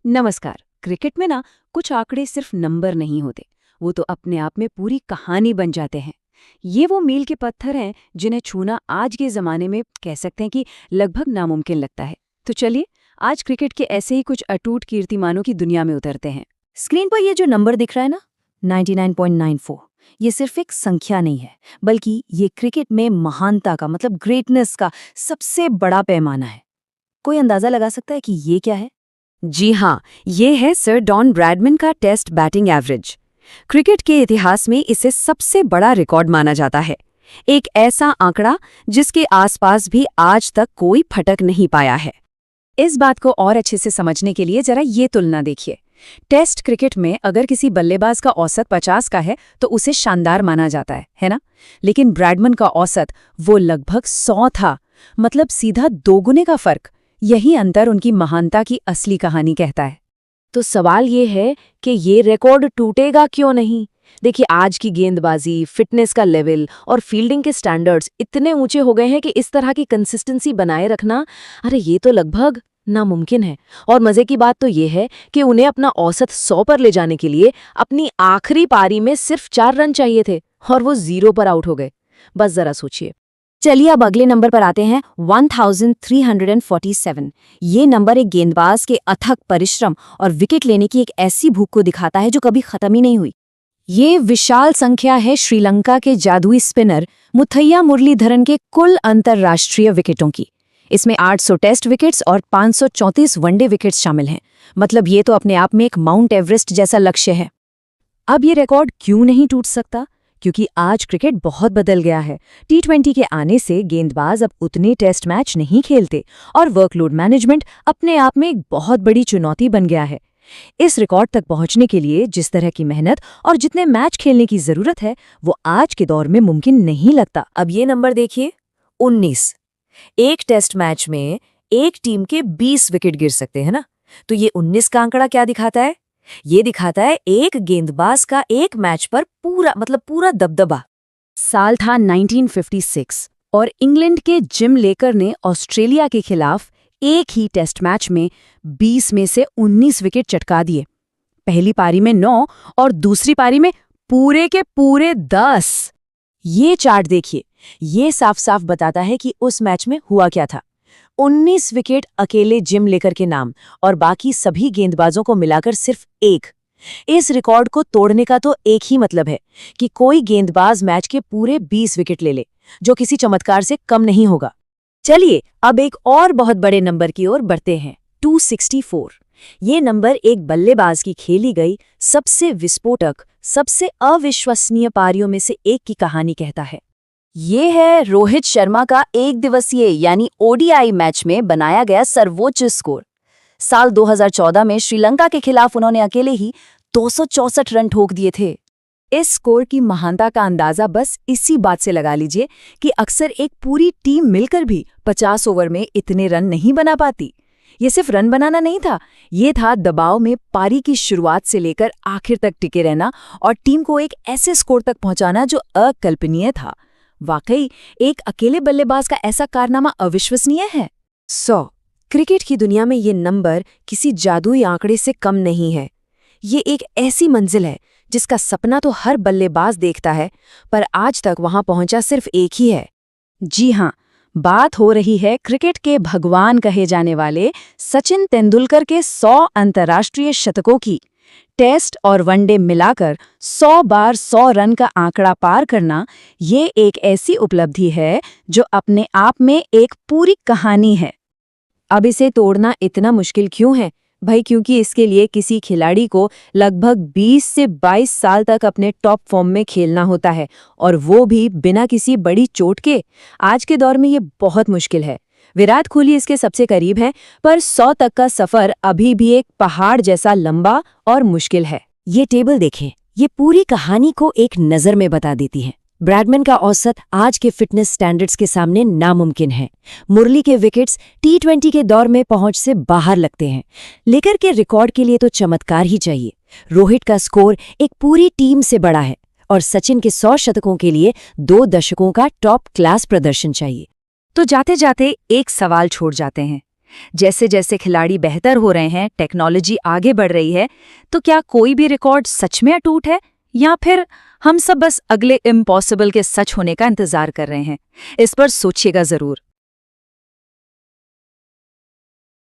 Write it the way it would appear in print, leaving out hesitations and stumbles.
नमस्कार। क्रिकेट में ना कुछ आंकड़े सिर्फ नंबर नहीं होते, वो तो अपने आप में पूरी कहानी बन जाते हैं। ये वो मील के पत्थर हैं जिन्हें छूना आज के जमाने में कह सकते हैं कि लगभग नामुमकिन लगता है। तो चलिए आज क्रिकेट के ऐसे ही कुछ अटूट कीर्तिमानों की दुनिया में उतरते हैं। स्क्रीन पर ये जो नंबर दिख रहा है ना, 99.94, ये सिर्फ एक संख्या नहीं है, बल्कि ये क्रिकेट में महानता का मतलब ग्रेटनेस का सबसे बड़ा पैमाना है। कोई अंदाजा लगा सकता है कि ये क्या है? जी हाँ, ये है सर डॉन ब्रैडमैन का टेस्ट बैटिंग एवरेज। क्रिकेट के इतिहास में इसे सबसे बड़ा रिकॉर्ड माना जाता है। एक ऐसा आंकड़ा जिसके आसपास भी आज तक कोई फटक नहीं पाया है। इस बात को और अच्छे से समझने के लिए जरा ये तुलना देखिए। टेस्ट क्रिकेट में अगर किसी बल्लेबाज का औसत 50 का है तो उसे शानदार माना जाता है ना? लेकिन ब्रैडमैन का औसत वो लगभग 100 था, मतलब सीधा दोगुने का फर्क। यही अंतर उनकी महानता की असली कहानी कहता है। तो सवाल ये है कि ये रिकॉर्ड टूटेगा क्यों नहीं? देखिए, आज की गेंदबाजी, फिटनेस का लेवल और फील्डिंग के स्टैंडर्ड्स इतने ऊंचे हो गए हैं कि इस तरह की कंसिस्टेंसी बनाए रखना, अरे ये तो लगभग नामुमकिन है। और मजे की बात तो ये है कि उन्हें अपना औसत 100 पर ले जाने के लिए अपनी आखिरी पारी में सिर्फ 4 रन चाहिए थे और वो 0 पर आउट हो गए। बस जरा सोचिए। चलिए अब अगले नंबर पर आते हैं, 1347। ये नंबर एक गेंदबाज के अथक परिश्रम और विकेट लेने की एक ऐसी भूख को दिखाता है जो कभी खत्म ही नहीं हुई। ये विशाल संख्या है श्रीलंका के जादुई स्पिनर मुथैया मुरलीधरन के कुल अंतर्राष्ट्रीय विकेटों की। इसमें 800 टेस्ट विकेट्स और 534 वनडे विकेट्स शामिल हैं। मतलब ये तो अपने आप में एक माउंट एवरेस्ट जैसा लक्ष्य है। अब ये रिकॉर्ड क्यों नहीं टूट सकता? क्योंकि आज क्रिकेट बहुत बदल गया है। T20 के आने से गेंदबाज अब उतने टेस्ट मैच नहीं खेलते और वर्कलोड मैनेजमेंट अपने आप में एक बहुत बड़ी चुनौती बन गया है। इस रिकॉर्ड तक पहुंचने के लिए जिस तरह की मेहनत और जितने मैच खेलने की जरूरत है, वो आज के दौर में मुमकिन नहीं लगता। अब ये नंबर देखिए, 19। एक टेस्ट मैच में एक टीम के 20 विकेट गिर सकते हैं ना? तो ये 19 का आंकड़ा क्या दिखाता है? ये दिखाता है एक गेंदबाज का एक मैच पर पूरा दबदबा। साल था 1956 और इंग्लैंड के जिम लेकर ने ऑस्ट्रेलिया के खिलाफ एक ही टेस्ट मैच में 20 में से 19 विकेट चटका दिए। पहली पारी में 9 और दूसरी पारी में पूरे के पूरे 10। ये चार्ट देखिए, ये साफ साफ बताता है कि उस मैच में हुआ क्या था। 19 विकेट अकेले जिम लेकर के नाम और बाकी सभी गेंदबाजों को मिलाकर सिर्फ 1। इस रिकॉर्ड को तोड़ने का तो एक ही मतलब है कि कोई गेंदबाज मैच के पूरे 20 विकेट ले ले, जो किसी चमत्कार से कम नहीं होगा। चलिए अब एक और बहुत बड़े नंबर की ओर बढ़ते हैं, 264। ये नंबर एक बल्लेबाज की खेली गई सबसे विस्फोटक, सबसे अविश्वसनीय पारियों में से एक की कहानी कहता है। ये है रोहित शर्मा का एक दिवसीय यानी ODI मैच में बनाया गया सर्वोच्च स्कोर। साल 2014 में श्रीलंका के खिलाफ उन्होंने अकेले ही 264 रन ठोक दिए थे। इस स्कोर की महानता का अंदाजा बस इसी बात से लगा लीजिए कि अक्सर एक पूरी टीम मिलकर भी 50 ओवर में इतने रन नहीं बना पाती। ये सिर्फ रन बनाना नहीं था, ये था दबाव में पारी की शुरुआत से लेकर आखिर तक टिके रहना और टीम को एक ऐसे स्कोर तक पहुंचाना जो अकल्पनीय था। वाकई एक अकेले बल्लेबाज का ऐसा कारनामा अविश्वसनीय है। 100 क्रिकेट की दुनिया में ये नंबर किसी जादुई आंकड़े से कम नहीं है। ये एक ऐसी मंजिल है जिसका सपना तो हर बल्लेबाज देखता है, पर आज तक वहां पहुंचा सिर्फ एक ही है। जी हाँ, बात हो रही है क्रिकेट के भगवान कहे जाने वाले सचिन तेंदुलकर के 100 अंतर्राष्ट्रीय शतकों की। टेस्ट और वनडे मिलाकर 100 बार 100 रन का आंकड़ा पार करना, ये एक ऐसी उपलब्धि है जो अपने आप में एक पूरी कहानी है। अब इसे तोड़ना इतना मुश्किल क्यों है? भाई क्योंकि इसके लिए किसी खिलाड़ी को लगभग 20 से 22 साल तक अपने टॉप फॉर्म में खेलना होता है, और वो भी बिना किसी बड़ी चोट के। आज के दौर में ये बहुत मुश्किल है। विराट कोहली इसके सबसे करीब हैं, पर 100 तक का सफर अभी भी एक पहाड़ जैसा लंबा और मुश्किल है। ये टेबल देखें, ये पूरी कहानी को एक नज़र में बता देती है। ब्रैडमैन का औसत आज के फिटनेस स्टैंडर्ड्स के सामने नामुमकिन है। मुरली के विकेट्स T20 के दौर में पहुंच से बाहर लगते हैं। लेकर के रिकॉर्ड के लिए तो चमत्कार ही चाहिए। रोहित का स्कोर एक पूरी टीम से बड़ा है और सचिन के 100 शतकों के लिए 2 दशकों का टॉप क्लास प्रदर्शन चाहिए। तो जाते जाते एक सवाल छोड़ जाते हैं, जैसे जैसे खिलाड़ी बेहतर हो रहे हैं, टेक्नोलॉजी आगे बढ़ रही है, तो क्या कोई भी रिकॉर्ड सच में अटूट है या फिर हम सब बस अगले इम्पॉसिबल के सच होने का इंतजार कर रहे हैं? इस पर सोचिएगा जरूर।